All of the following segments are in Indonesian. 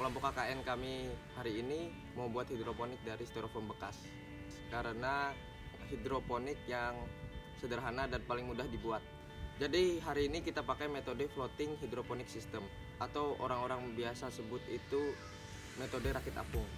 Kelompok KKN kami hari ini mau buat hidroponik dari styrofoam bekas. Karena hidroponik yang sederhana dan paling mudah dibuat. Jadi hari ini kita pakai metode floating hydroponic system atau orang-orang biasa sebut itu metode rakit apung.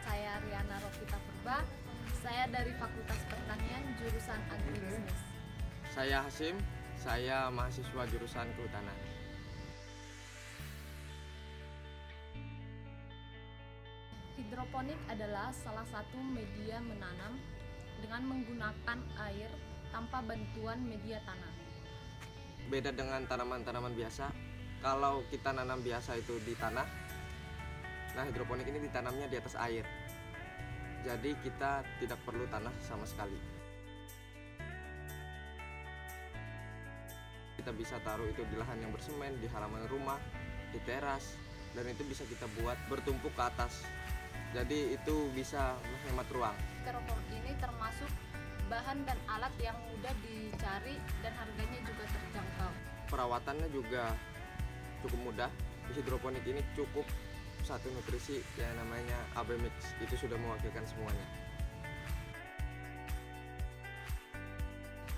Saya Riana Rokita Purba, saya dari Fakultas Pertanian jurusan Agribisnis. Saya Hasim, saya mahasiswa jurusan Kehutanan. Hidroponik adalah salah satu media menanam dengan menggunakan air tanpa bantuan media tanah. Beda dengan tanaman-tanaman biasa, kalau kita nanam biasa itu di tanah, nah hidroponik ini ditanamnya di atas air. Jadi kita tidak perlu tanah sama sekali. Kita bisa taruh itu di lahan yang bersemen, di halaman rumah, di teras, dan itu bisa kita buat bertumpuk ke atas. Jadi itu bisa menghemat ruang. Styrofoam ini termasuk bahan dan alat yang mudah dicari dan harganya juga terjangkau. Perawatannya juga cukup mudah. Di hidroponik ini cukup satu nutrisi yang namanya AB Mix, itu sudah mewakilkan semuanya.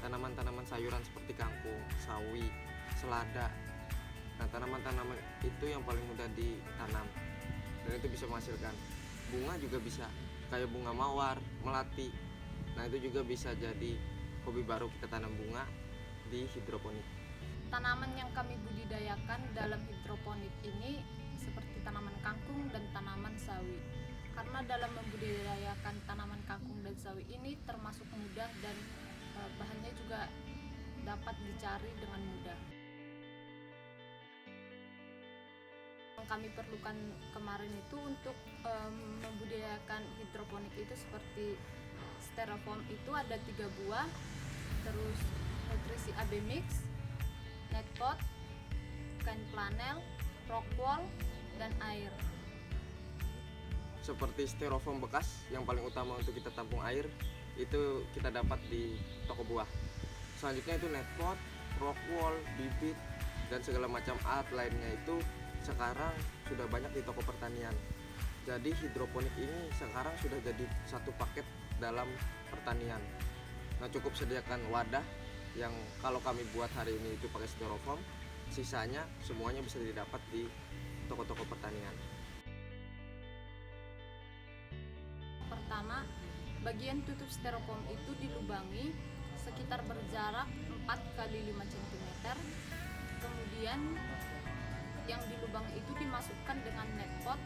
Tanaman-tanaman sayuran seperti kangkung, sawi, selada. Nah, tanaman-tanaman itu yang paling mudah ditanam dan itu bisa menghasilkan. Bunga juga bisa, kayak bunga mawar, melati. Nah, itu juga bisa jadi hobi baru kita tanam bunga di hidroponik. Tanaman yang kami budidayakan dalam hidroponik ini seperti tanaman kangkung dan tanaman sawi. Karena dalam membudidayakan tanaman kangkung dan sawi ini termasuk mudah dan bahannya juga dapat dicari dengan mudah. Yang kami perlukan kemarin itu untuk membudidayakan hidroponik itu seperti styrofoam itu ada 3 buah, terus nutrisi AB Mix, netpot, kain flanel, rock wool, dan air. Seperti styrofoam bekas yang paling utama untuk kita tampung air, itu kita dapat di toko buah. Selanjutnya itu netpot, rock wool, bibit, dan segala macam alat lainnya itu sekarang sudah banyak di toko pertanian. Jadi hidroponik ini sekarang sudah jadi satu paket dalam pertanian. Nah, cukup sediakan wadah yang kalau kami buat hari ini itu pakai styrofoam, sisanya semuanya bisa didapat di toko-toko pertanian. Pertama, bagian tutup styrofoam itu dilubangi sekitar berjarak 4 x 5 cm. Kemudian yang dilubang itu dimasukkan dengan netpot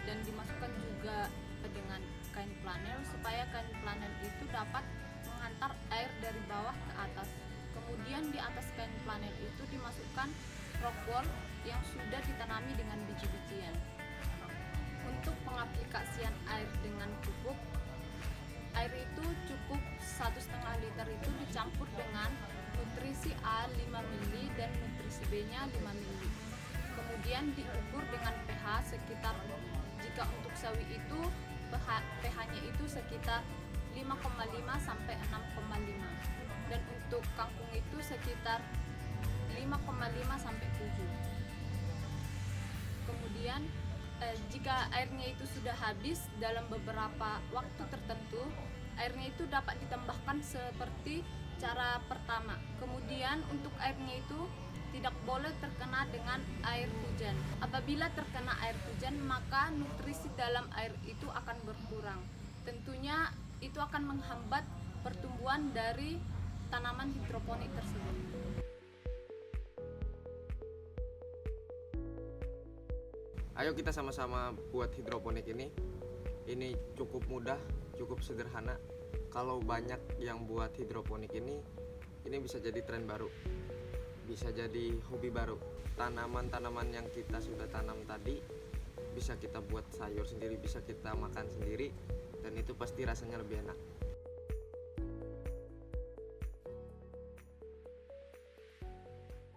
dan dimasukkan juga dengan kain flanel supaya kain flanel itu dapat menghantar air dari bawah ke atas. Kemudian di atas kain flanel itu dimasukkan rock wool yang sudah ditanami dengan biji-bijian. Untuk pengaplikasian air dengan pupuk, air itu cukup 1,5 liter itu dicampur dengan nutrisi A 5 ml dan nutrisi B-nya 5 ml. Kemudian diukur dengan pH sekitar, jika untuk sawi itu pH-nya itu sekitar 5,5 sampai 6,5 dan untuk kangkung itu sekitar 5,5 sampai 7. Kemudian jika airnya itu sudah habis dalam beberapa waktu tertentu, airnya itu dapat ditambahkan seperti cara pertama. Kemudian untuk airnya itu tidak boleh terkena dengan air hujan. Apabila terkena air hujan, maka nutrisi dalam air itu akan berkurang. Tentunya itu akan menghambat pertumbuhan dari tanaman hidroponik tersebut. Ayo kita sama-sama buat hidroponik ini. Ini cukup mudah, cukup sederhana. Kalau banyak yang buat hidroponik ini bisa jadi tren baru. Bisa jadi hobi baru. Tanaman-tanaman yang kita sudah tanam tadi bisa kita buat sayur sendiri, bisa kita makan sendiri, dan itu pasti rasanya lebih enak.